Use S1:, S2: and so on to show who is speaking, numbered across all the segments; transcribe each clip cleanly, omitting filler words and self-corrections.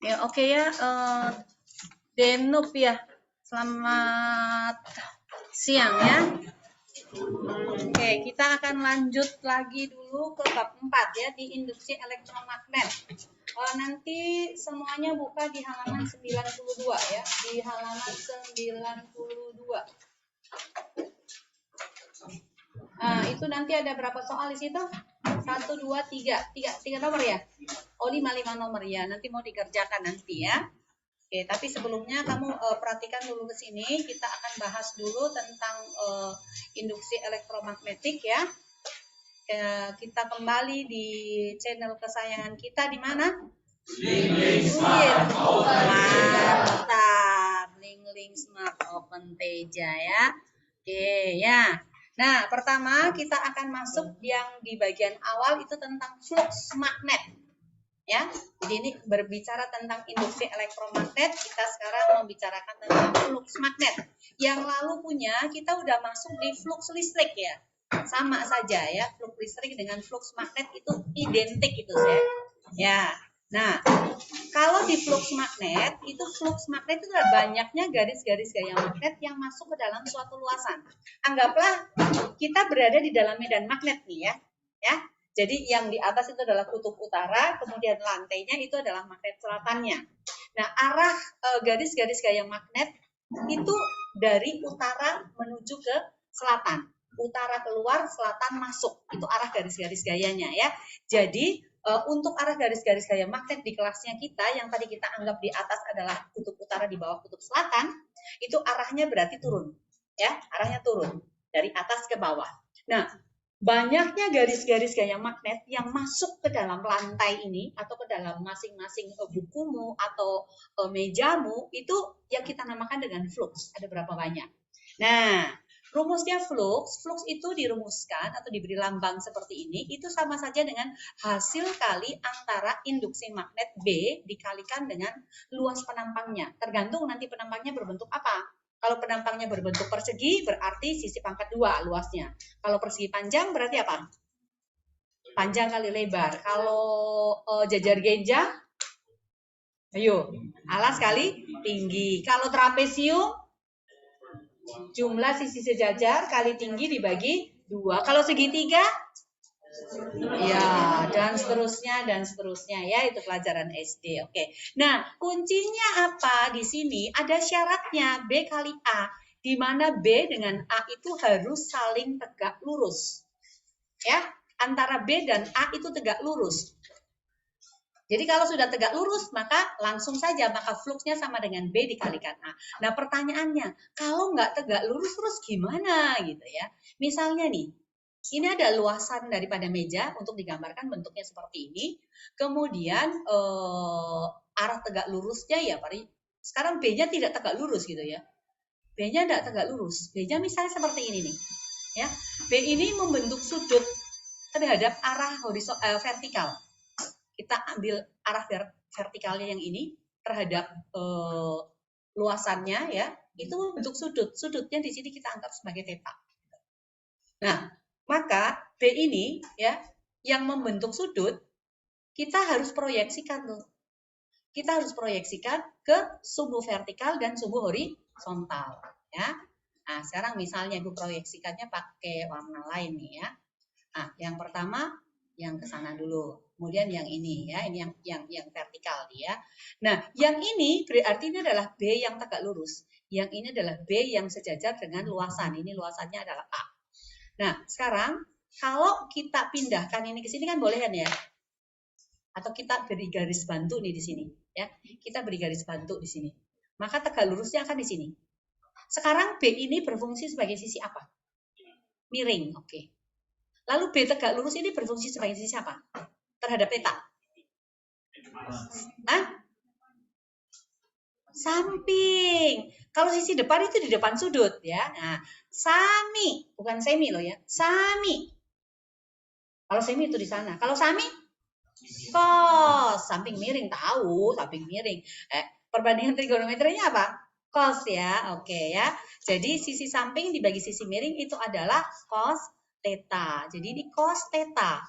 S1: Ya, oke ya, Denup ya. Selamat siang ya. Oke, kita akan lanjut lagi dulu ke bab 4 ya di induksi elektromagnet. Nanti semuanya buka di halaman 92 ya, di halaman 92. Itu nanti ada berapa soal di situ? 1, 2, 3. 3 nomor ya? Oh, 5 nomor ya. Nanti mau dikerjakan nanti ya. Oke, tapi sebelumnya kamu perhatikan dulu ke sini. Kita akan bahas dulu tentang induksi elektromagnetik ya. Kita kembali di channel kesayangan kita di mana? Mantap. Link Smart Open Teja ya. Oke ya. Nah, pertama kita akan masuk yang di bagian awal itu tentang flux magnet. Ya, jadi ini berbicara tentang induksi elektromagnet, kita sekarang membicarakan tentang flux magnet. Yang lalu punya kita udah masuk di flux listrik ya, sama saja ya, flux listrik dengan flux magnet itu identik itu ya. Nah, kalau di flux magnet itu adalah banyaknya garis-garis gaya magnet yang masuk ke dalam suatu luasan. Anggaplah kita berada di dalam medan magnet nih ya. Jadi yang di atas itu adalah kutub utara, kemudian lantainya itu adalah magnet selatannya. Nah, arah garis-garis gaya magnet itu dari utara menuju ke selatan. Utara keluar, selatan masuk. Itu arah garis-garis gayanya ya. Jadi untuk arah garis-garis gaya magnet di kelasnya kita yang tadi kita anggap di atas adalah kutub utara, di bawah kutub selatan, itu arahnya berarti turun. Ya, arahnya turun dari atas ke bawah. Nah, banyaknya garis-garis gaya magnet yang masuk ke dalam lantai ini atau ke dalam masing-masing bukumu atau mejamu itu yang kita namakan dengan flux. Ada berapa banyak? Nah, rumusnya flux itu dirumuskan atau diberi lambang seperti ini, itu sama saja dengan hasil kali antara induksi magnet B dikalikan dengan luas penampangnya. Tergantung nanti penampangnya berbentuk apa. Kalau penampangnya berbentuk persegi, berarti sisi pangkat 2 luasnya. Kalau persegi panjang, berarti apa? Panjang kali lebar. Kalau jajar genjang, ayo, alas kali tinggi. Kalau trapesium, jumlah sisi sejajar kali tinggi dibagi 2. Kalau segitiga, ya, dan seterusnya ya, itu pelajaran SD. Oke. Nah, kuncinya apa di sini? Ada syaratnya B kali A, di mana B dengan A itu harus saling tegak lurus. Ya, antara B dan A itu tegak lurus. Jadi kalau sudah tegak lurus, maka langsung saja, maka fluxnya sama dengan B dikalikan A. Nah, pertanyaannya, kalau nggak tegak lurus terus gimana gitu ya? Misalnya nih, ini ada luasan daripada meja untuk digambarkan bentuknya seperti ini. Kemudian arah tegak lurusnya ya, sekarang B-nya tidak tegak lurus gitu ya. B-nya tidak tegak lurus. B-nya misalnya seperti ini nih. Ya, B ini membentuk sudut terhadap arah vertikal. Kita ambil arah vertikalnya yang ini terhadap luasannya ya, itu bentuk sudut. Sudutnya di sini kita anggap sebagai theta. Nah, maka B ini ya yang membentuk sudut, kita harus proyeksikan tuh. Kita harus proyeksikan ke sumbu vertikal dan sumbu horizontal ya. Nah, sekarang misalnya Ibu proyeksikannya pakai warna lain nih ya. Nah, yang pertama yang ke sana dulu. Kemudian yang ini ya, ini yang vertikal ya. Nah, yang ini berarti ini adalah B yang tegak lurus. Yang ini adalah B yang sejajar dengan luasan. Ini luasannya adalah A. Nah, sekarang kalau kita pindahkan ini ke sini kan boleh kan ya? Atau kita beri garis bantu nih di sini ya. Kita beri garis bantu di sini. Maka tegak lurusnya akan di sini. Sekarang B ini berfungsi sebagai sisi apa? Miring, oke. Lalu B tegak lurus ini berfungsi sebagai sisi apa? Terhadap theta. Hah? Samping. Kalau sisi depan itu di depan sudut ya. Nah, sami, bukan semi loh ya. Sami. Kalau semi itu di sana. Kalau sami cos, samping miring, tahu, samping miring. Perbandingan trigonometrinya apa? Cos ya. Oke ya. Jadi sisi samping dibagi sisi miring itu adalah cos theta. Jadi ini cos theta.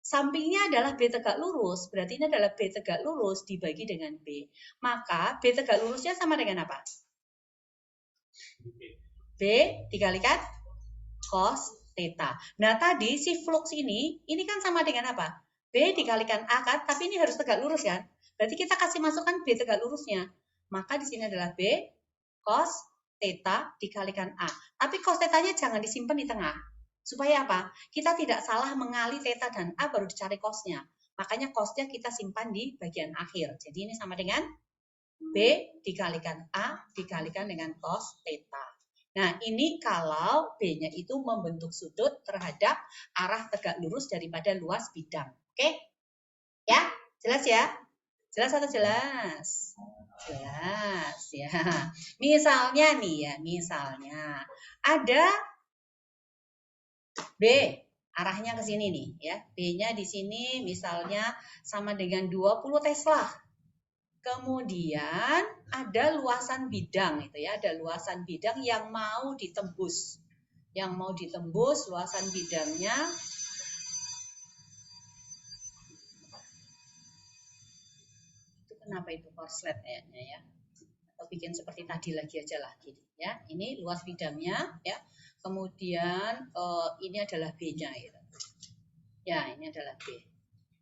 S1: sampingnya adalah B tegak lurus, berarti ini adalah B tegak lurus dibagi dengan B. Maka B tegak lurusnya sama dengan apa? B dikalikan cos theta. Nah, tadi si flux ini kan sama dengan apa? B dikalikan A kan, tapi ini harus tegak lurus kan? Berarti kita kasih masukkan B tegak lurusnya. Maka di sini adalah B cos theta dikalikan A. Tapi cos theta-nya jangan disimpan di tengah. Supaya apa? Kita tidak salah mengali theta dan A baru dicari cosnya. Makanya cosnya kita simpan di bagian akhir. Jadi ini sama dengan B dikalikan A dikalikan dengan cos theta. Nah, ini kalau B-nya itu membentuk sudut terhadap arah tegak lurus daripada luas bidang. Oke? Ya? Jelas ya? Jelas atau jelas? Jelas ya. Misalnya nih ya, misalnya ada B, arahnya ke sini nih ya. B-nya di sini misalnya sama dengan 20 Tesla. Kemudian ada luasan bidang itu ya, ada luasan bidang yang mau ditembus. Yang mau ditembus luasan bidangnya itu kenapa itu korslet kayaknya ya. Atau bikin seperti tadi lagi aja lah gitu ya. Ini luas bidangnya ya. Kemudian ini adalah B-nya gitu. Ya, ini adalah B.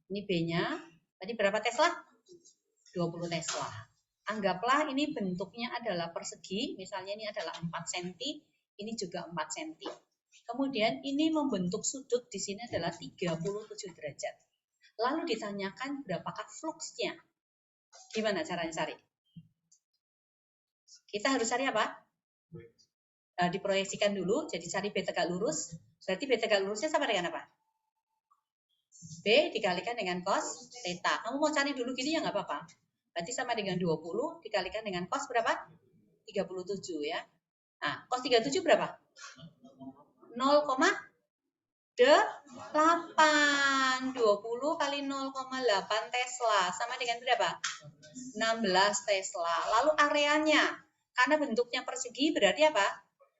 S1: Ini B-nya. Tadi berapa Tesla? 20 Tesla. Anggaplah ini bentuknya adalah persegi, misalnya ini adalah 4 cm, ini juga 4 cm. Kemudian ini membentuk sudut di sini adalah 37 derajat. Lalu ditanyakan berapakah fluxnya. Gimana caranya cari? Kita harus cari apa? Diproyeksikan dulu, jadi cari B tegak lurus. Berarti B tegak lurusnya sama dengan apa? B dikalikan dengan cos theta. Kamu mau cari dulu gini ya nggak apa-apa. Berarti sama dengan 20 dikalikan dengan cos berapa? 37 ya. Nah, cos 37 berapa? 0,8. 20 kali 0,8 Tesla. Sama dengan berapa? 16 Tesla. Lalu areanya. Karena bentuknya persegi berarti apa?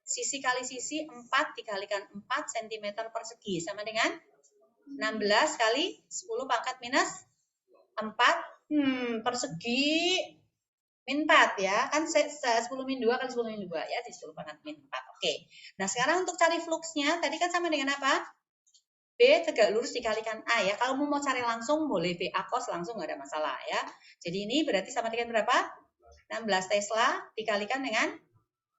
S1: Sisi kali sisi 4 dikalikan 4 cm persegi. Sama dengan 16 kali 10 pangkat minus 4. Persegi min 4 ya. Kan 10 min 2 kali 10 min 2 ya. Di 10 pangkat min 4. Oke. Nah sekarang untuk cari fluxnya. Tadi kan sama dengan apa? B tegak lurus dikalikan A ya. Kalau mau cari langsung boleh BA cos langsung nggak ada masalah ya. Jadi ini berarti sama dengan berapa? 16 Tesla dikalikan dengan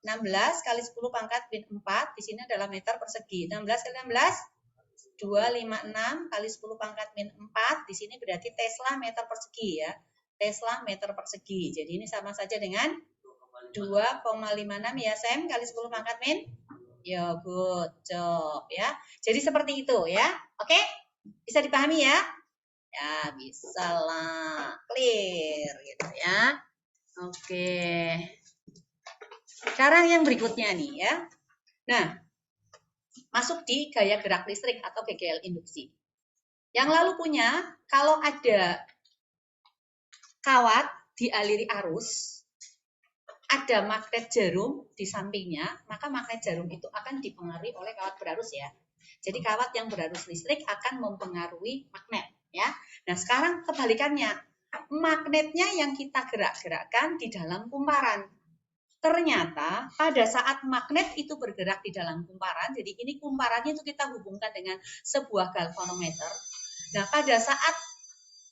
S1: 16 kali 10 pangkat min 4. Di sini adalah meter persegi. 16 kali 16 256 kali 10 pangkat min 4. Di sini berarti Tesla meter persegi ya. Tesla meter persegi. Jadi ini sama saja dengan 2,56 ya Sam kali 10 pangkat min. Ya, good job ya. Jadi seperti itu ya. Oke? Bisa dipahami ya? Ya, bisa lah. Clear gitu ya. Oke. Sekarang yang berikutnya nih ya. Nah, masuk di gaya gerak listrik atau GGL induksi. Yang lalu punya, kalau ada kawat dialiri arus, ada magnet jarum di sampingnya, maka magnet jarum itu akan dipengaruhi oleh kawat berarus ya. Jadi kawat yang berarus listrik akan mempengaruhi magnet ya. Nah sekarang kebalikannya, magnetnya yang kita gerak-gerakkan di dalam kumparan. Ternyata pada saat magnet itu bergerak di dalam kumparan, jadi ini kumparannya itu kita hubungkan dengan sebuah galvanometer. Nah pada saat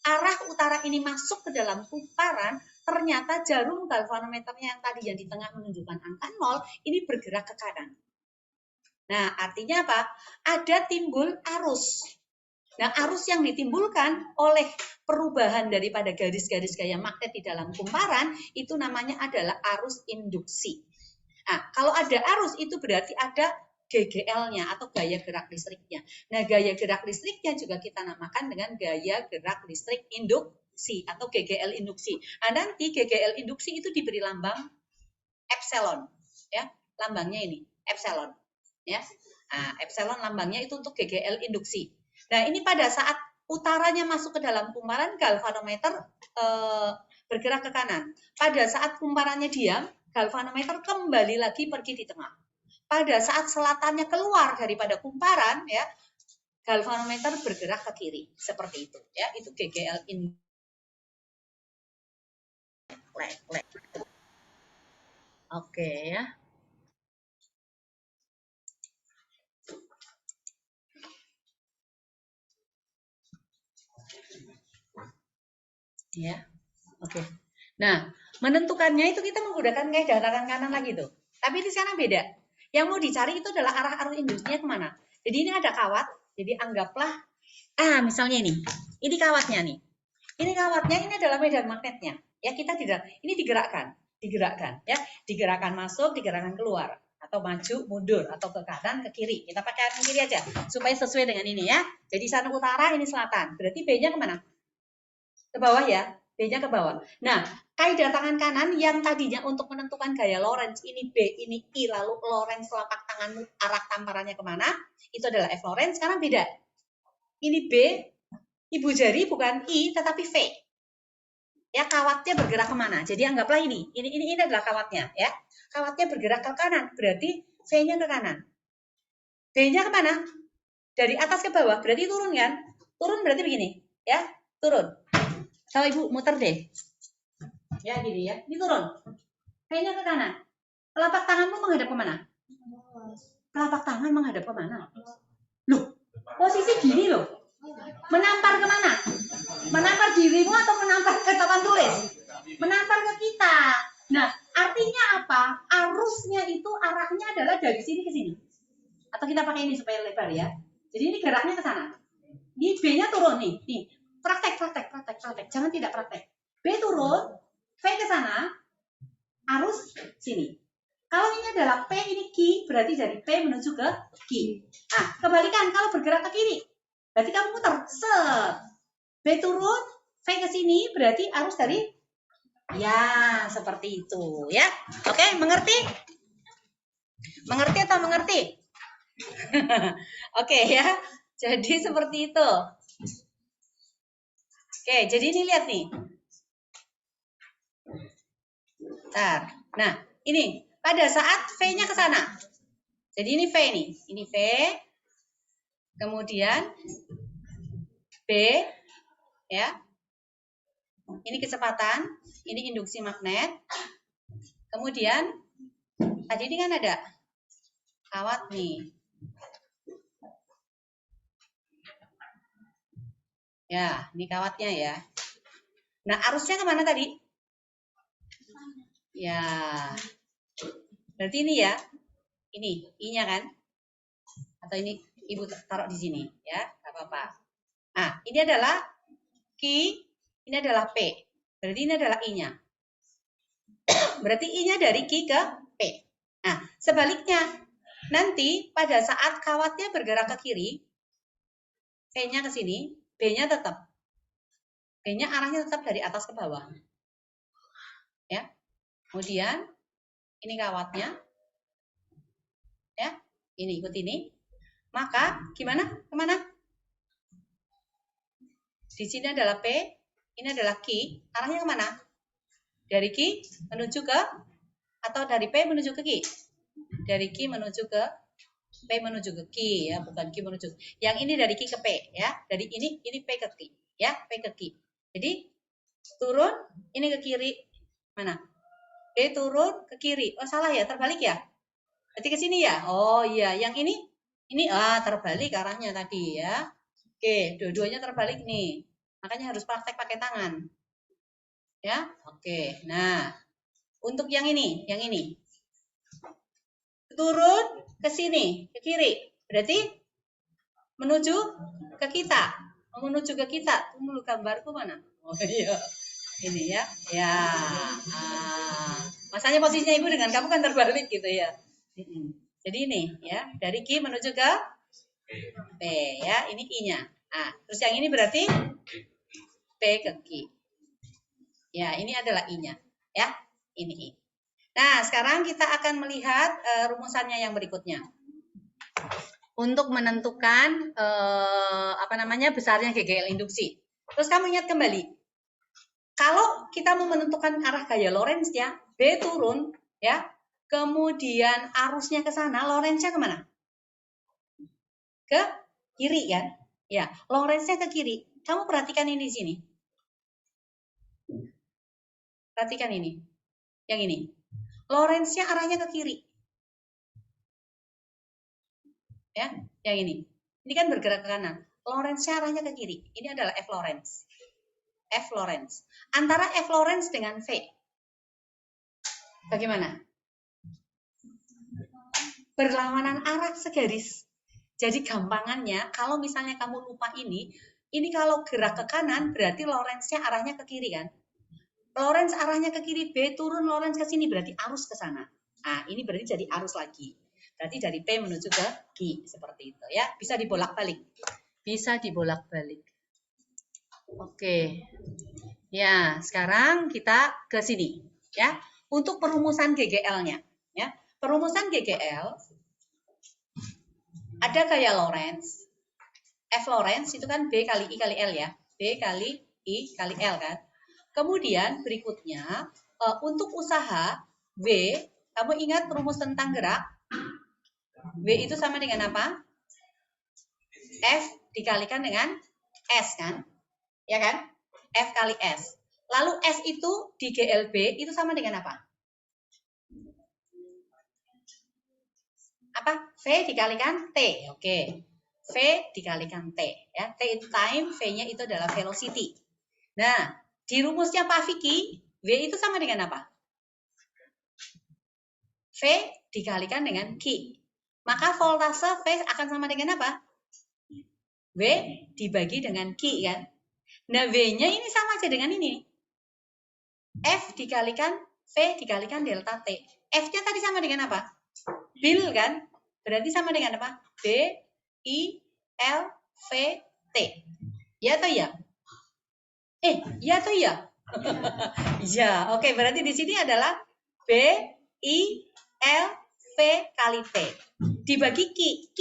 S1: arah utara ini masuk ke dalam kumparan, ternyata jarum galvanometernya yang tadi yang di tengah menunjukkan angka 0, ini bergerak ke kanan. Nah, artinya apa? Ada timbul arus. Nah, arus yang ditimbulkan oleh perubahan daripada garis-garis gaya magnet di dalam kumparan, itu namanya adalah arus induksi. Nah, kalau ada arus, itu berarti ada GGL-nya atau gaya gerak listriknya. Nah, gaya gerak listriknya juga kita namakan dengan gaya gerak listrik induksi atau GGL induksi. Nah, nanti GGL induksi itu diberi lambang epsilon, ya, lambangnya ini epsilon, ya. Nah, epsilon lambangnya itu untuk GGL induksi. Nah, ini pada saat utaranya masuk ke dalam kumparan, galvanometer bergerak ke kanan. Pada saat kumparannya diam, galvanometer kembali lagi pergi di tengah. Pada saat selatannya keluar daripada kumparan, ya, galvanometer bergerak ke kiri seperti itu ya, itu GGL in oke ya. Ya, oke. Nah, menentukannya itu kita menggunakan kaidah tangan kanan lagi tuh. Tapi di sana beda. Yang mau dicari itu adalah arah arus induksinya kemana. Jadi ini ada kawat. Jadi anggaplah, misalnya ini. Ini kawatnya nih. Ini kawatnya, ini adalah medan magnetnya. Ya, kita tidak, ini digerakkan ya, digerakkan masuk, digerakkan keluar, atau maju, mundur, atau ke kanan, ke kiri. Kita pakai arah kiri aja supaya sesuai dengan ini ya. Jadi sana utara, ini selatan. Berarti B-nya kemana? Ke bawah ya, B-nya ke bawah. Nah, kaidah tangan kanan yang tadinya untuk menentukan gaya Lorentz, ini B, ini I, lalu Lorentz telapak tanganmu arah tamparannya kemana, itu adalah F Lorentz. Sekarang beda. Ini B, ibu jari bukan I, tetapi V. Ya, kawatnya bergerak kemana? Jadi anggaplah ini adalah kawatnya ya. Kawatnya bergerak ke kanan, berarti V-nya ke kanan. B-nya kemana? Dari atas ke bawah, berarti turun kan? Turun berarti begini, ya, turun. Kalau ibu muter deh, ya gini ya, ini turun. V-nya ke kanan. Telapak tanganmu menghadap kemana? Telapak tangan menghadap kemana? Loh, posisi gini loh. Menampar kemana? Menampar dirimu atau menampar ke papan tulis? Menampar ke kita. Nah, artinya apa? Arusnya itu arahnya adalah dari sini ke sini. Atau kita pakai ini supaya lebar ya. Jadi ini geraknya ke sana. Ini B-nya turun nih. Nih, praktek. Jangan tidak praktek. B turun, V ke sana, arus sini. Kalau ini adalah P, ini Q, berarti dari P menuju ke Q. Nah, kebalikan kalau bergerak ke kiri. Berarti kamu muter. Set. B turun, V ke sini, berarti arus dari ya, seperti itu ya. Oke, mengerti? Mengerti atau mengerti? Oke ya. Jadi seperti itu. Oke, jadi ini lihat nih. Nah, ini pada saat V-nya ke sana. Jadi ini V nih. Ini V. Kemudian B ya. Ini kecepatan, ini induksi magnet. Kemudian tadi ini kan ada kawat nih. Ya, ini kawatnya ya. Nah, arusnya kemana tadi? Ya, berarti ini ya. Ini, I-nya kan? Atau ini ibu taruh di sini ya, nggak apa-apa. Nah, ini adalah Q, ini adalah P. Berarti ini adalah I-nya. Berarti I-nya dari Q ke P. Nah, sebaliknya, nanti pada saat kawatnya bergerak ke kiri, V-nya ke sini, B-nya tetap. B-nya arahnya tetap dari atas ke bawah. Ya. Kemudian, ini kawatnya. Ya, ini ikut ini. Maka, gimana? Kemana? Di sini adalah P, ini adalah Q. Arahnya kemana? Dari Q menuju ke, atau dari P menuju ke Q? Dari Q menuju ke P menuju ke Q ya, bukan Q menuju. Yang ini dari Q ke P ya. Dari ini P ke Q ya, P ke Q. Jadi turun ini ke kiri. Mana? P turun ke kiri. Oh, salah ya, terbalik ya? Berarti ke sini ya? Oh iya, yang ini terbalik arahnya tadi ya. Oke, dua-duanya terbalik nih. Makanya harus praktek pakai tangan. Ya. Oke. Nah, untuk yang ini. Turun ke sini, ke kiri. Berarti menuju ke kita. Menuju ke kita. Tunggu gambarku mana? Oh iya. Ini ya. Ya. Masanya posisinya ibu dengan kamu kan terbalik gitu ya. Jadi ini ya, dari Q menuju ke P ya, ini I-nya. Nah, terus yang ini berarti P ke Q. Ya, ini adalah I-nya. Ya, ini I. Nah, sekarang kita akan melihat rumusannya yang berikutnya. Untuk menentukan besarnya GGL induksi. Terus kamu ingat kembali. Kalau kita mau menentukan arah gaya Lorentz ya, B turun ya. Kemudian arusnya ke sana, Lorentz-nya kemana? Ke kiri kan? Ya, Lorentz-nya ke kiri. Kamu perhatikan ini di sini. Perhatikan ini. Yang ini. Lorentz-nya arahnya ke kiri. Ya, yang ini. Ini kan bergerak ke kanan. Lorentz-nya arahnya ke kiri. Ini adalah F Lorentz. F Lorentz. Antara F Lorentz dengan V. Bagaimana? Berlawanan arah segaris. Jadi gampangannya, kalau misalnya kamu lupa ini kalau gerak ke kanan berarti Lorentz-nya arahnya ke kiri kan? Lorentz arahnya ke kiri, B turun Lorentz ke sini berarti arus ke sana. Nah, ini berarti jadi arus lagi. Berarti dari P menuju ke Q seperti itu ya. Bisa dibolak-balik. Bisa dibolak-balik. Oke. Ya, sekarang kita ke sini ya. Untuk perumusan GGL-nya ya. Perumusan GGL ada gaya Lorentz. F Lorentz itu kan B kali I kali L ya. B kali I kali L kan. Kemudian berikutnya untuk usaha W, kamu ingat rumus tentang gerak? W itu sama dengan apa? F dikalikan dengan S kan? Ya kan? F kali S. Lalu S itu di GLB itu sama dengan apa? Apa? V dikalikan T. Oke. V dikalikan T. Ya. T itu time, V-nya itu adalah velocity. Nah, di rumusnya Pak Vicky, W itu sama dengan apa? V dikalikan dengan Q. Maka voltase V akan sama dengan apa? W dibagi dengan Q kan? Nah, W-nya ini sama aja dengan ini. F dikalikan V dikalikan delta T. F-nya tadi sama dengan apa? Bil kan? Berarti sama dengan apa? B, I, L, V, T. Ya atau ya? Ya atau ya? Ya, oke. Berarti di sini adalah B, I, L, V kali T. Dibagi Q. Q.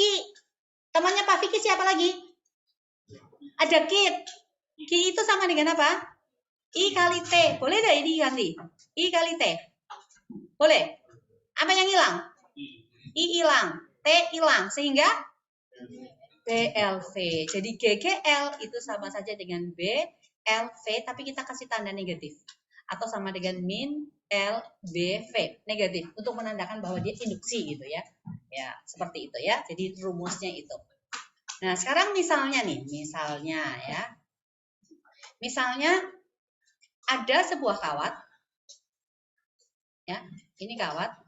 S1: Temannya Pak Vicky siapa lagi? Ada Kit. Q itu sama dengan apa? I kali T. Boleh tidak ini ganti? I kali T. Boleh? Apa yang hilang? I hilang. T hilang. Sehingga BLV. Jadi GGL itu sama saja dengan BLV, tapi kita kasih tanda negatif. Atau sama dengan min LBV. Negatif. Untuk menandakan bahwa dia induksi gitu ya. Ya, seperti itu ya. Jadi rumusnya itu. Nah, sekarang misalnya nih. Misalnya ya. Misalnya ada sebuah kawat. Ya, ini kawat.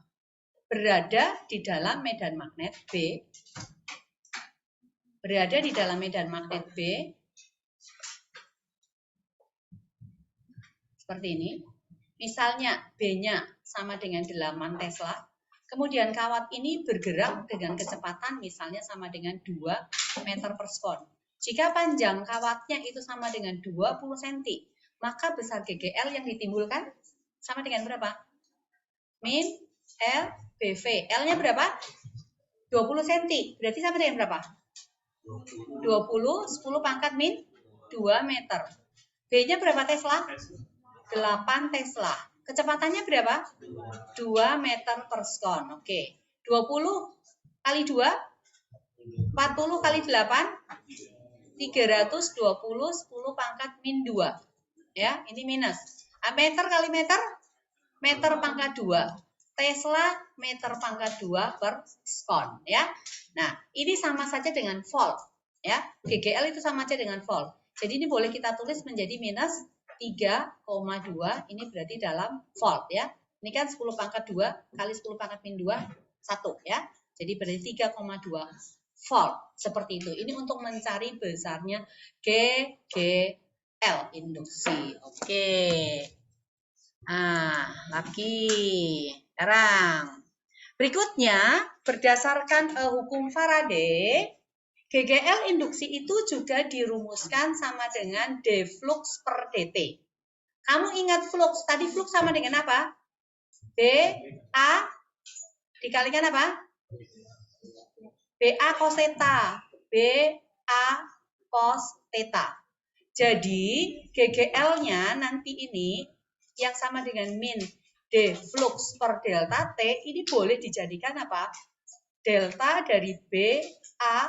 S1: Berada di dalam medan magnet B. Berada di dalam medan magnet B. Seperti ini. Misalnya B-nya sama dengan 8 Tesla. Kemudian kawat ini bergerak dengan kecepatan misalnya sama dengan 2 meter per sekon. Jika panjang kawatnya itu sama dengan 20 cm, maka besar GGL yang ditimbulkan sama dengan berapa? Min L BV. L-nya berapa? 20 cm. Berarti sama dengan berapa? 20, 10 pangkat min 2 meter. B-nya berapa Tesla? 8 Tesla. Kecepatannya berapa? 2 meter per sekon. Oke. 20 kali 2, 40 kali 8, 320, 10 pangkat min 2. Ya, ini minus. Meter kali meter, meter pangkat 2. Tesla meter pangkat 2 per sekon. Ya. Nah, ini sama saja dengan volt. Ya, GGL itu sama saja dengan volt. Jadi ini boleh kita tulis menjadi minus 3,2, ini berarti dalam volt ya. Ini kan 10 pangkat 2 kali 10 pangkat min 2, 1 ya. Jadi berarti 3,2 volt. Seperti itu. Ini untuk mencari besarnya GGL induksi. Oke. Nah, lagi. Sekarang. Berikutnya, berdasarkan hukum Faraday, GGL induksi itu juga dirumuskan sama dengan d flux per dt. Kamu ingat flux, tadi flux sama dengan apa? BA dikalikan apa? BA cos theta. BA cos theta. Jadi GGL-nya nanti ini yang sama dengan min d flux per delta T ini boleh dijadikan apa? Delta dari BA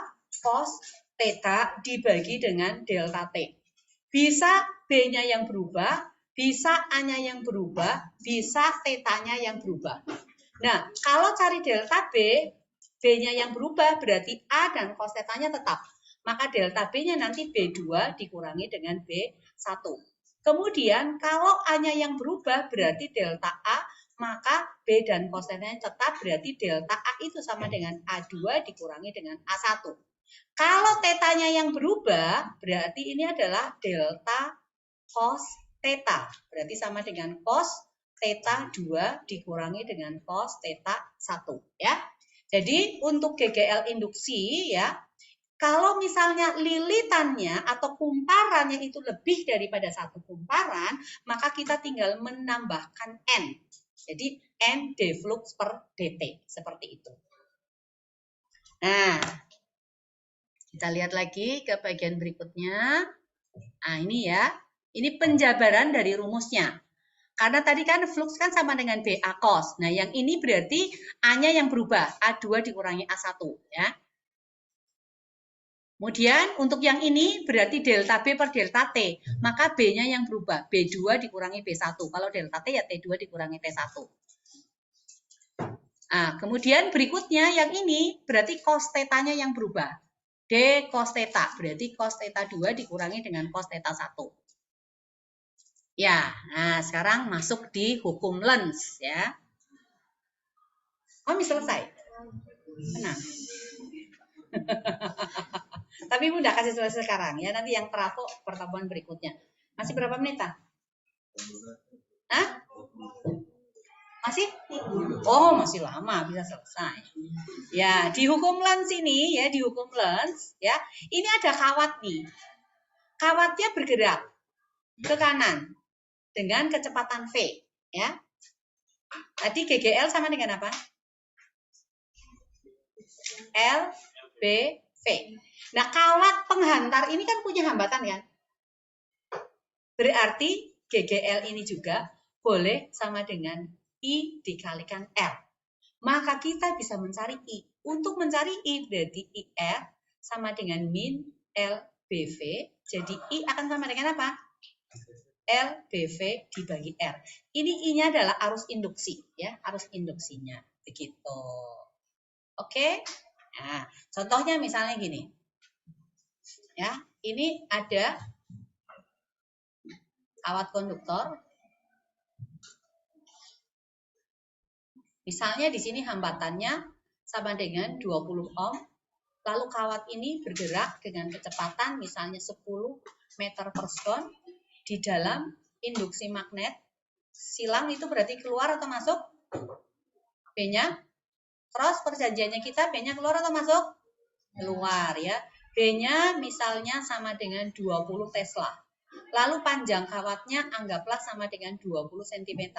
S1: cos theta dibagi dengan delta T. Bisa B-nya yang berubah, bisa A-nya yang berubah, bisa theta-nya yang berubah. Nah, kalau cari delta B, B-nya yang berubah berarti A dan cos theta-nya tetap. Maka delta B-nya nanti B2 dikurangi dengan B1. Kemudian kalau A-nya yang berubah berarti delta A, maka B dan cos theta-nya tetap, berarti delta A itu sama dengan A2 dikurangi dengan A1. Kalau tetanya yang berubah, berarti ini adalah delta cos theta. Berarti sama dengan cos theta 2 dikurangi dengan cos theta 1. Ya. Jadi untuk GGL induksi ya, kalau misalnya lilitannya atau kumparannya itu lebih daripada satu kumparan, maka kita tinggal menambahkan N. Jadi N deflux per dt. Seperti itu. Nah, kita lihat lagi ke bagian berikutnya. Nah, ini ya. Ini penjabaran dari rumusnya. Karena tadi kan flux kan sama dengan BA cos. Nah, yang ini berarti A-nya yang berubah. A2 dikurangi A1. Ya. Kemudian untuk yang ini berarti delta B per delta T. Maka B-nya yang berubah. B2 dikurangi B1. Kalau delta T ya T2 dikurangi T1. Nah, kemudian berikutnya yang ini berarti cos theta-nya yang berubah. D cos theta, berarti cos theta 2 dikurangi dengan cos theta 1. Ya, nah sekarang masuk di hukum Lenz ya. Kami selesai. Tenang. Tapi Ibu udah kasih selesai sekarang ya, nanti yang terafo pertemuan berikutnya. Masih berapa menit? Hah? Masih? Oh, masih lama bisa selesai. Ya, di hukum Lenz ini ya, di hukum Lenz ya, ini ada kawat nih. Kawatnya bergerak ke kanan dengan kecepatan V ya. Tadi GGL sama dengan apa? L, B, V. Nah, kawat penghantar ini kan punya hambatan kan? Berarti GGL ini juga boleh sama dengan I dikalikan L. Maka kita bisa mencari I. Untuk mencari I berarti IR sama dengan min LBV. Jadi I akan sama dengan apa? LBV dibagi R. Ini I-nya adalah arus induksi ya, arus induksinya. Begitu. Oke? Nah, contohnya misalnya gini. Ya, ini ada kawat konduktor. Misalnya di sini hambatannya sama dengan 20 ohm. Lalu kawat ini bergerak dengan kecepatan misalnya 10 meter per sekon di dalam induksi magnet. Silang itu berarti keluar atau masuk? B-nya. Terus perjanjiannya kita B-nya keluar atau masuk? Keluar ya. B-nya misalnya sama dengan 20 Tesla. Lalu panjang kawatnya anggaplah sama dengan 20 cm.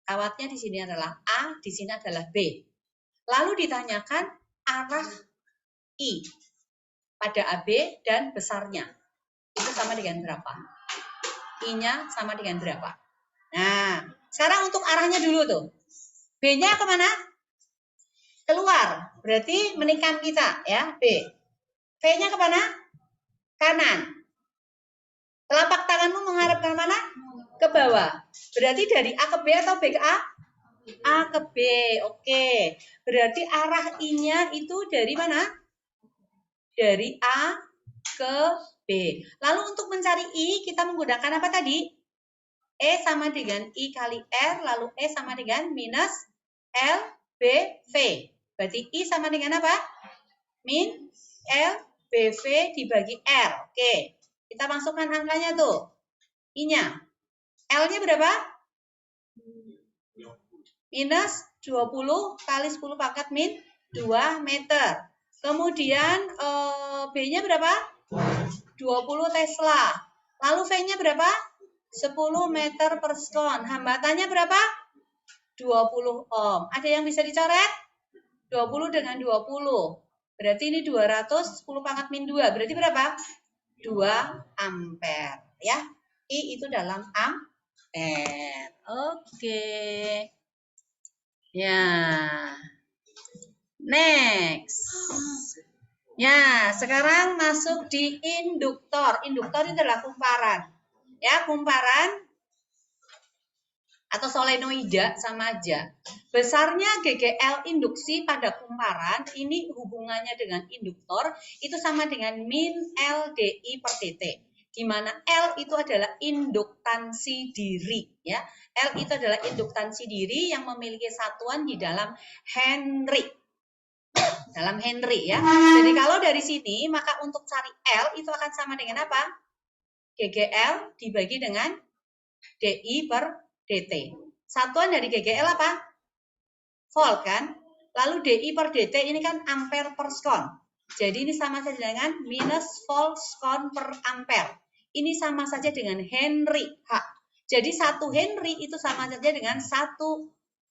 S1: Kawatnya di sini adalah A, di sini adalah B. Lalu ditanyakan arah I pada AB dan besarnya. Itu sama dengan berapa? I-nya sama dengan berapa? Nah, sekarang untuk arahnya dulu tuh. B-nya kemana? Keluar. Berarti menikam kita ya, B. V-nya kemana? Kanan. Telapak tanganmu menghadap ke mana? Ke bawah. Berarti dari A ke B atau B ke A? A ke B. Oke. Berarti arah I-nya itu dari mana? Dari A ke B. Lalu untuk mencari I, kita menggunakan apa tadi? E sama dengan I kali R, lalu E sama dengan minus L, B, V. Berarti I sama dengan apa? Min L, B, V dibagi R. Oke. Kita masukkan angkanya tuh. I-nya. L-nya berapa? Minus 20 kali 10 pangkat min 2 meter. Kemudian B-nya berapa? 20 Tesla. Lalu V-nya berapa? 10 meter per sekon. Hambatannya berapa? 20 ohm. Ada yang bisa dicoret? 20 dengan 20. Berarti ini 200, 10 pangkat min 2. Berarti berapa? 2 ampere. Ya. I itu dalam ampere. Oke. Ya. Next. Ya, sekarang masuk di induktor. Induktor itu adalah kumparan. Ya, kumparan atau solenoida sama aja. Besarnya GGL induksi pada kumparan ini hubungannya dengan induktor itu sama dengan min LDI per dt. Di mana L itu adalah induktansi diri, ya. L itu adalah induktansi diri yang memiliki satuan di dalam Henry. Dalam Henry, ya. Jadi kalau dari sini maka untuk cari L itu akan sama dengan apa? GGL dibagi dengan DI per dt. Satuan dari GGL apa? Volt kan? Lalu DI per dt ini kan ampere per skon. Jadi ini sama saja dengan minus volt skon per ampere. Ini sama saja dengan Henry H. Jadi 1 Henry itu sama saja dengan 1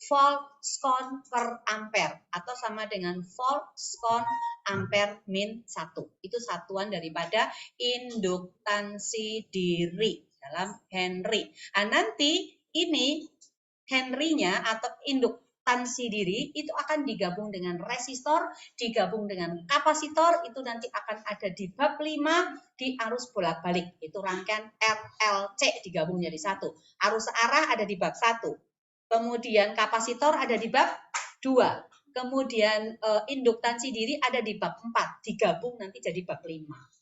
S1: volt skon per ampere. Atau sama dengan volt skon ampere min 1. Itu satuan daripada induktansi diri dalam Henry. Nah, nanti ini Henry-nya atau induktansi diri itu akan digabung dengan resistor, digabung dengan kapasitor, itu nanti akan ada di bab 5 di arus bolak-balik. Itu rangkaian RLC digabung jadi satu. Arus arah ada di bab 1. Kemudian kapasitor ada di bab 2. Kemudian induktansi diri ada di bab 4. Digabung nanti jadi bab 5,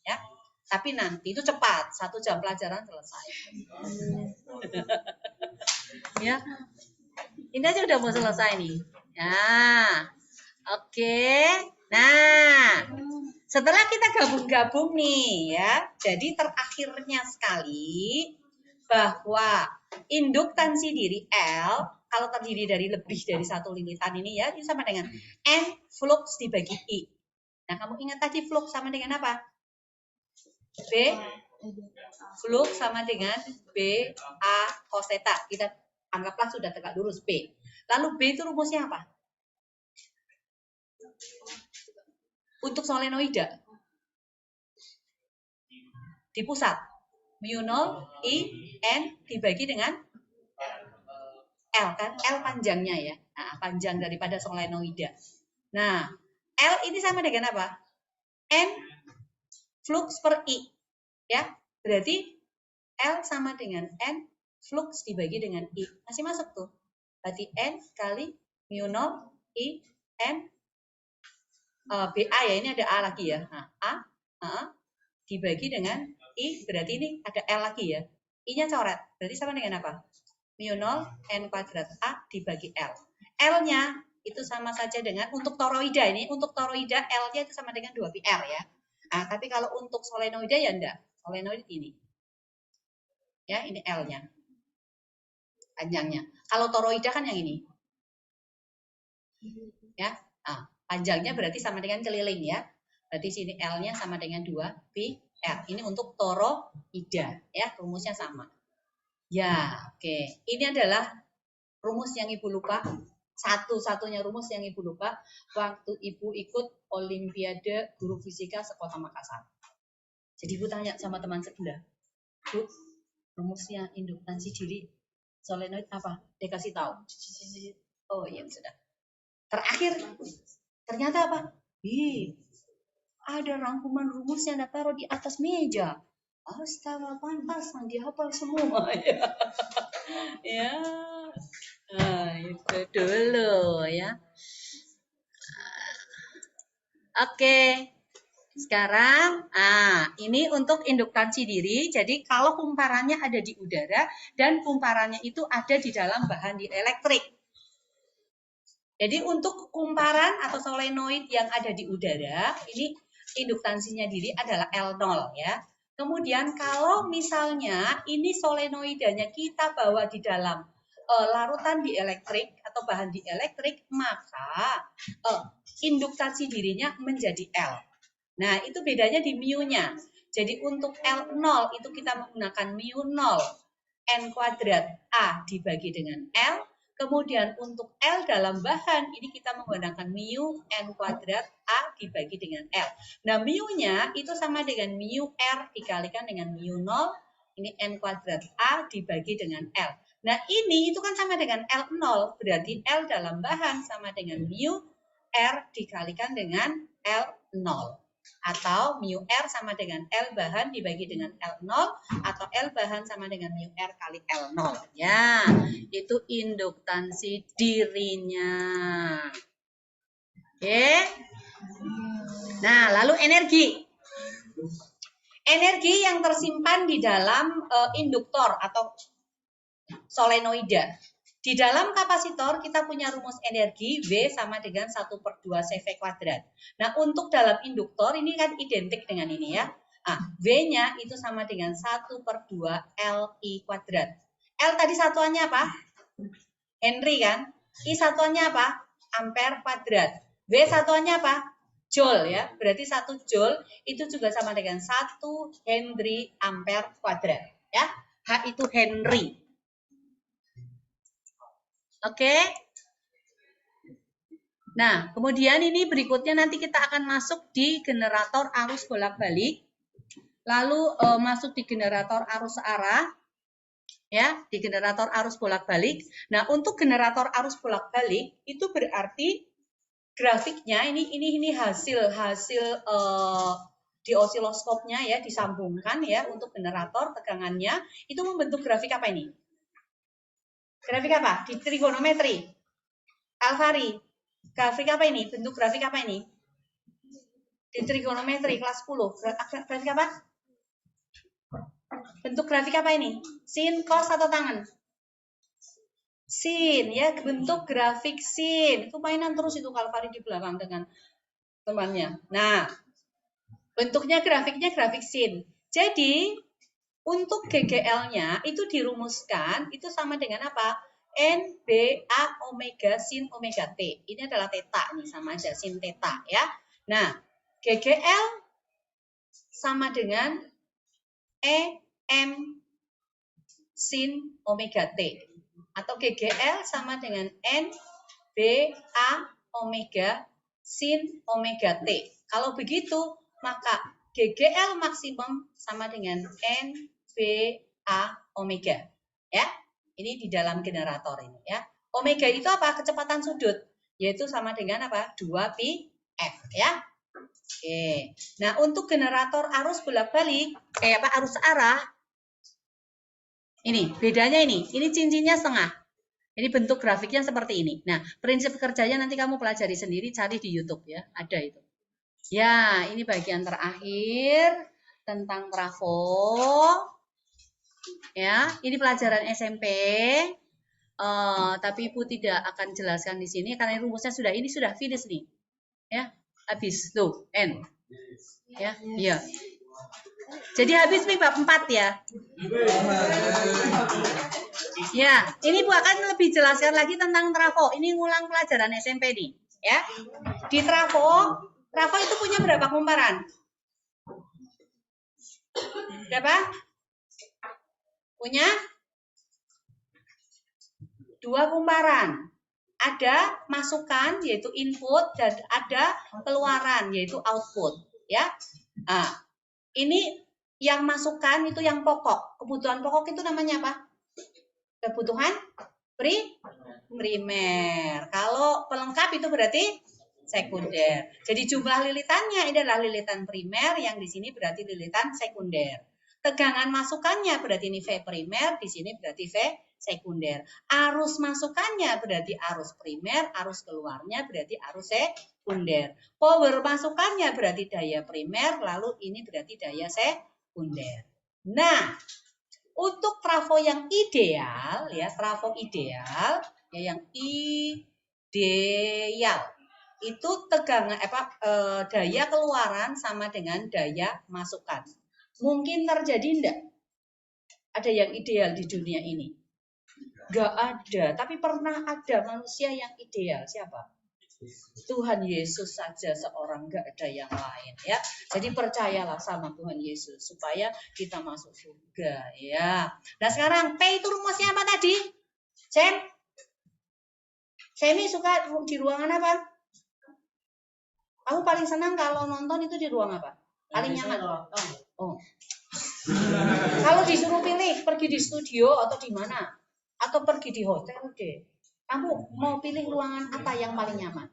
S1: ya. Tapi nanti itu cepat, 1 jam pelajaran selesai. Ya, ini aja udah mau selesai nih. Ya, oke. Nah, setelah kita gabung-gabung nih, ya, jadi terakhirnya sekali bahwa induktansi diri L kalau terdiri dari lebih dari satu linitan ini ya, ini sama dengan N flux dibagi I. Nah, kamu ingat tadi flux sama dengan apa? B flux sama dengan B A cos theta. Kita anggaplah sudah tegak lurus B. Lalu B itu rumusnya apa? Untuk solenoida di pusat mu 0 I N dibagi dengan L kan? L panjangnya ya. Nah, panjang daripada solenoida. Nah, L ini sama dengan apa? N flux per I. Ya, berarti L sama dengan N flux dibagi dengan I. Masih masuk tuh. Berarti N kali mu 0 I N BA ya, ini ada A lagi ya. Nah, A dibagi dengan I, berarti ini ada L lagi ya. I-nya coret, berarti sama dengan apa? Mu 0 N kuadrat A dibagi L. L-nya itu sama saja dengan, untuk toroida ini, untuk toroida L-nya itu sama dengan 2πr ya. Nah, tapi kalau untuk solenoida ya enggak. Solenoid ini. Ya, ini L-nya. Panjangnya. Kalau toroida kan yang ini. Ya, nah, panjangnya berarti sama dengan keliling ya. Berarti sini L-nya sama dengan 2πr. Ini untuk toroida ya, rumusnya sama. Ya, oke. Ini adalah rumus yang Ibu lupa. Satu-satunya rumus yang Ibu lupa waktu Ibu ikut Olimpiade Guru Fisika Sekota Makassar. Jadi Ibu tanya sama teman sebelah, Bu, rumusnya induktansi diri solenoid apa? Dia kasih tahu. Oh iya sudah. Terakhir, ternyata apa? Ada rangkuman rumus yang taruh di atas meja. Astaga, pantasan dihafal semua ya. Ya, nah, itu dulu ya. Oke, sekarang, ini untuk induktansi diri. Jadi kalau kumparannya ada di udara dan kumparannya itu ada di dalam bahan dielektrik. Jadi untuk kumparan atau solenoid yang ada di udara, ini induktansinya diri adalah L0 ya. Kemudian kalau misalnya ini solenoidanya kita bawa di dalam larutan dielektrik atau bahan dielektrik, maka induktansi dirinya menjadi L. Nah, itu bedanya di mu-nya. Jadi untuk L0 itu kita menggunakan mu 0 N kuadrat A dibagi dengan L. Kemudian untuk L dalam bahan, ini kita menggunakan mu N kuadrat A dibagi dengan L. Nah, mu-nya itu sama dengan mu R dikalikan dengan mu 0, ini N kuadrat A dibagi dengan L. Nah, ini itu kan sama dengan L0, berarti L dalam bahan sama dengan mu R dikalikan dengan L0. atau mu R sama dengan L bahan dibagi dengan L0 atau L bahan sama dengan mu R kali L0. Ya, itu induktansi dirinya. Oke. Nah, lalu energi. Energi yang tersimpan di dalam induktor atau solenoida. Di dalam kapasitor kita punya rumus energi V sama dengan 1/2 CV kuadrat. Nah, untuk dalam induktor ini kan identik dengan ini ya. Nah, V-nya itu sama dengan 1/2 LI kuadrat. L tadi satuannya apa? Henry kan? I satuannya apa? Ampere kuadrat. V satuannya apa? Joule ya. Berarti 1 joule itu juga sama dengan 1 Henry ampere kuadrat ya. H itu Henry. Oke. Nah, kemudian ini berikutnya nanti kita akan masuk di generator arus bolak-balik. Lalu masuk di generator arus arah. Ya, di generator arus bolak-balik. Nah, untuk generator arus bolak-balik itu berarti grafiknya ini hasil di osiloskopnya ya disambungkan ya untuk generator tegangannya itu membentuk grafik apa ini? Grafik apa? Di trigonometri. Alvari, grafik apa ini? Bentuk grafik apa ini? Di trigonometri kelas 10. Grafik apa? Bentuk grafik apa ini? Sin, cos atau tangan? Sin, ya. Bentuk grafik sin. Itu mainan terus itu Alvari di belakang dengan temannya. Nah, bentuknya grafiknya grafik sin. Jadi, untuk GGL-nya itu dirumuskan itu sama dengan apa? NBA omega sin omega T. Ini adalah theta nih, sama aja sin theta ya. Nah, GGL sama dengan EM sin omega T. Atau GGL sama dengan NBA omega sin omega T. Kalau begitu, maka GGL maksimum sama dengan NBA omega. Ya, ini di dalam generator ini ya. Omega itu apa? Kecepatan sudut, yaitu sama dengan apa? 2pi F ya. Oke. Nah, untuk generator arus bolak-balik, arus arah, ini bedanya ini cincinnya setengah. Ini bentuk grafiknya seperti ini. Nah, prinsip kerjanya nanti kamu pelajari sendiri, cari di YouTube ya, ada itu. Ya, ini bagian terakhir tentang trafo. Ya, ini pelajaran SMP. Tapi Ibu tidak akan jelaskan di sini karena rumusnya ini sudah finish nih. Ya, habis tuh N. Ya, iya. Jadi habis nih bab 4 ya. Ya, ini Bu akan lebih jelaskan lagi tentang trafo. Ini ngulang pelajaran SMP nih, ya. Di trafo itu punya berapa kumparan? Berapa? Punya 2 kumparan. Ada masukan yaitu input dan ada keluaran yaitu output, ya. Nah, ini yang masukan itu yang pokok. Kebutuhan pokok itu namanya apa? Kebutuhan primer. Kalau pelengkap itu berarti sekunder. Jadi jumlah lilitannya ini adalah lilitan primer, yang di sini berarti lilitan sekunder. Tegangan masukannya berarti ini V primer, di sini berarti V sekunder. Arus masukannya berarti arus primer, arus keluarnya berarti arus sekunder. Power masukannya berarti daya primer, lalu ini berarti daya sekunder. Nah, untuk trafo yang ideal ya, trafo ideal ya, yang ideal itu tegangan daya keluaran sama dengan daya masukan. Mungkin terjadi enggak? Ada yang ideal di dunia ini? Enggak ada, tapi pernah ada manusia yang ideal. Siapa? Tuhan Yesus saja seorang, enggak ada yang lain ya. Jadi percayalah sama Tuhan Yesus supaya kita masuk surga ya. Nah, sekarang P itu rumusnya apa tadi? Semi suka di ruangan apa? Kamu paling senang kalau nonton itu di ruang apa? Paling nyaman. Oh. Kalau disuruh pilih pergi di studio atau di mana? Atau pergi di hotel deh. Kamu mau pilih ruangan apa yang paling nyaman?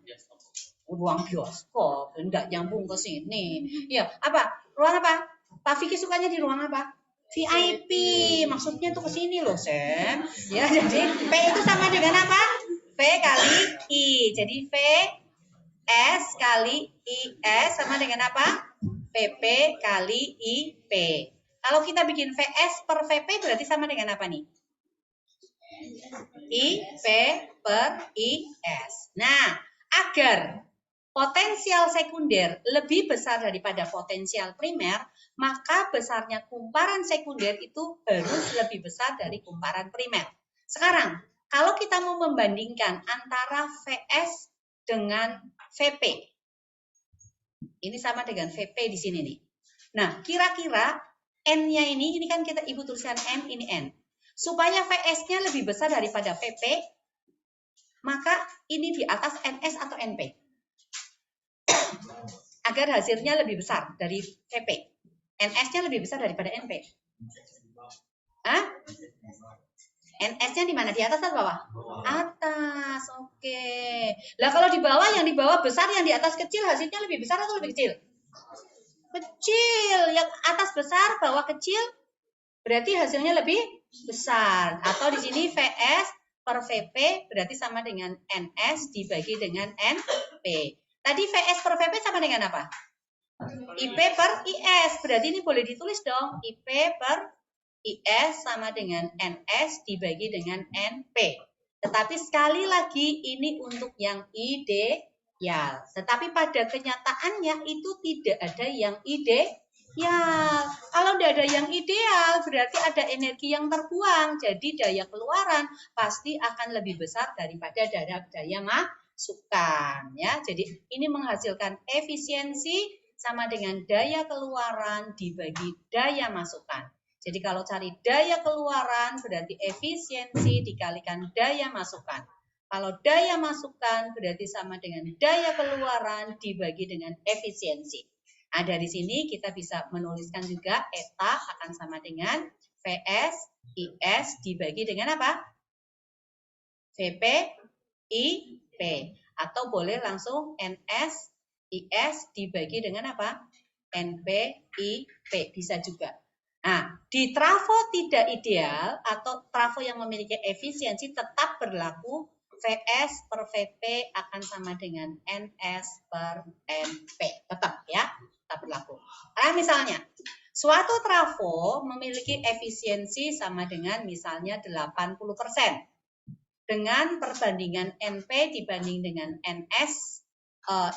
S1: Ruang bioskop, enggak nyambung ke sini. Ya, apa? Ruang apa? Pak Vicky sukanya di ruang apa? VIP. Maksudnya tuh ke sini loh, Sam. Ya, jadi P itu sama dengan apa? V kali I. Jadi V S kali IS sama dengan apa? PP kali IP. Kalau kita bikin VS per VP berarti sama dengan apa nih? IP per IS. Nah, agar potensial sekunder lebih besar daripada potensial primer, maka besarnya kumparan sekunder itu harus lebih besar dari kumparan primer. Sekarang, kalau kita mau membandingkan antara VS dengan VP, ini sama dengan VP di sini nih. Nah, kira-kira N-nya ini kan kita ibu tulisan N, ini N. Supaya VS-nya lebih besar daripada VP, maka ini di atas NS atau NP. Agar hasilnya lebih besar dari VP. NS-nya lebih besar daripada NP. Hah? NS-nya di mana? Di atas atau bawah? Atas, oke. Lah kalau di bawah, yang di bawah besar, yang di atas kecil, hasilnya lebih besar atau lebih kecil? Kecil. Yang atas besar, bawah kecil, berarti hasilnya lebih besar. Atau di sini VS per VP berarti sama dengan NS dibagi dengan NP. Tadi VS per VP sama dengan apa? IP per IS. Berarti ini boleh ditulis dong. IP per IS sama dengan NS dibagi dengan NP. Tetapi sekali lagi ini untuk yang ideal. Tetapi pada kenyataannya itu tidak ada yang ideal. Kalau tidak ada yang ideal, berarti ada energi yang terbuang. Jadi daya keluaran pasti akan lebih besar daripada daya masukan. Ya, jadi ini menghasilkan efisiensi sama dengan daya keluaran dibagi daya masukan. Jadi kalau cari daya keluaran berarti efisiensi dikalikan daya masukan. Kalau daya masukan berarti sama dengan daya keluaran dibagi dengan efisiensi. Nah, dari sini kita bisa menuliskan juga eta akan sama dengan VS IS dibagi dengan apa? VP IP. Atau boleh langsung NS IS dibagi dengan apa? NP IP. Bisa juga. Nah, di trafo tidak ideal atau trafo yang memiliki efisiensi tetap berlaku VS per VP akan sama dengan NS per NP. Tetap ya, tetap berlaku. Nah, misalnya, suatu trafo memiliki efisiensi sama dengan misalnya 80%. Dengan perbandingan NP dibanding dengan NS,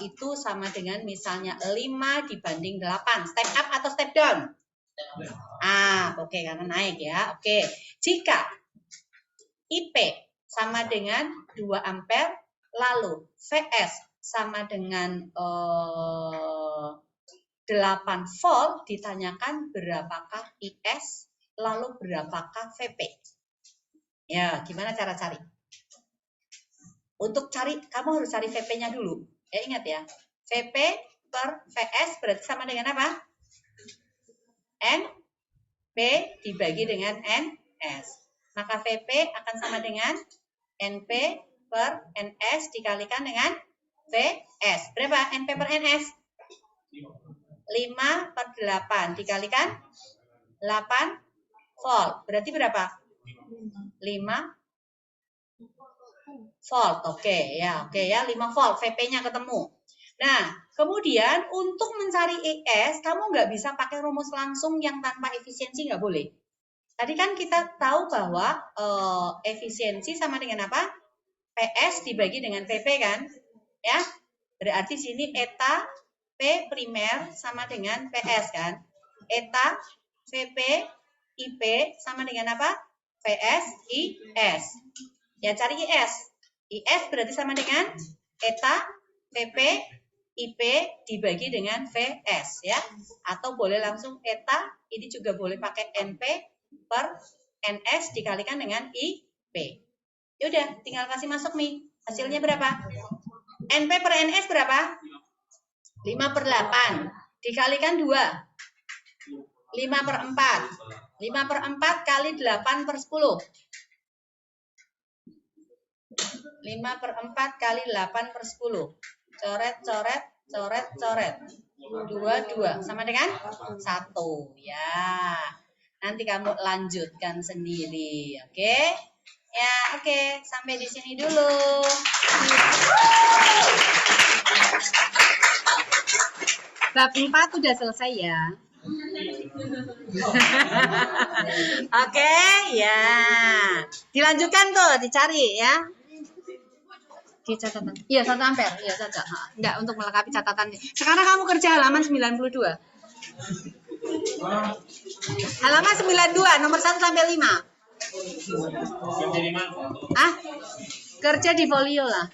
S1: itu sama dengan misalnya 5 dibanding 8. Step up atau step down? Oke, karena naik ya. Oke, jika IP sama dengan 2 ampere, lalu VS sama dengan 8 volt, ditanyakan berapakah IS, lalu berapakah VP. Ya, gimana cara cari? Untuk cari, kamu harus cari VP-nya dulu. Ya, ingat ya. VP per VS berarti sama dengan apa? NP dibagi dengan NS. Maka VP akan sama dengan NP per NS dikalikan dengan VS. Berapa NP per NS? 5 per 8 dikalikan 8 volt. Berarti berapa? 5 volt. Oke ya, 5 volt. VP-nya ketemu. Nah, kemudian untuk mencari ES, kamu nggak bisa pakai rumus langsung yang tanpa efisiensi, nggak boleh. Tadi kan kita tahu bahwa efisiensi sama dengan apa? PS dibagi dengan PP kan? Ya, berarti sini eta P primer sama dengan PS kan? Eta VP IP sama dengan apa? PS IS. Ya, cari IS. IS berarti sama dengan eta VP IP dibagi dengan VS ya. Atau boleh langsung eta, ini juga boleh pakai NP per NS dikalikan dengan IP. Yaudah, tinggal kasih masuk nih. Hasilnya berapa? NP per NS berapa? 5 per 8. Dikalikan 2. 5 per 4. 5 per 4 kali 8 per 10. 5 per 4 kali 8 per 10. Coret, coret, coret, coret. 2, 2. Sama dengan 1. Ya. Nanti kamu lanjutkan sendiri. Oke? Ya, oke. Sampai di sini dulu. Bab 4 udah selesai ya. Oke, ya. Dilanjutkan tuh, dicari ya. Di catatan. Iya, 1 ampere. Iya saja. Enggak, untuk melengkapi catatannya. Sekarang kamu kerja halaman 92. Halaman 92, nomor 1 sampai 5. Kerja di folio lah.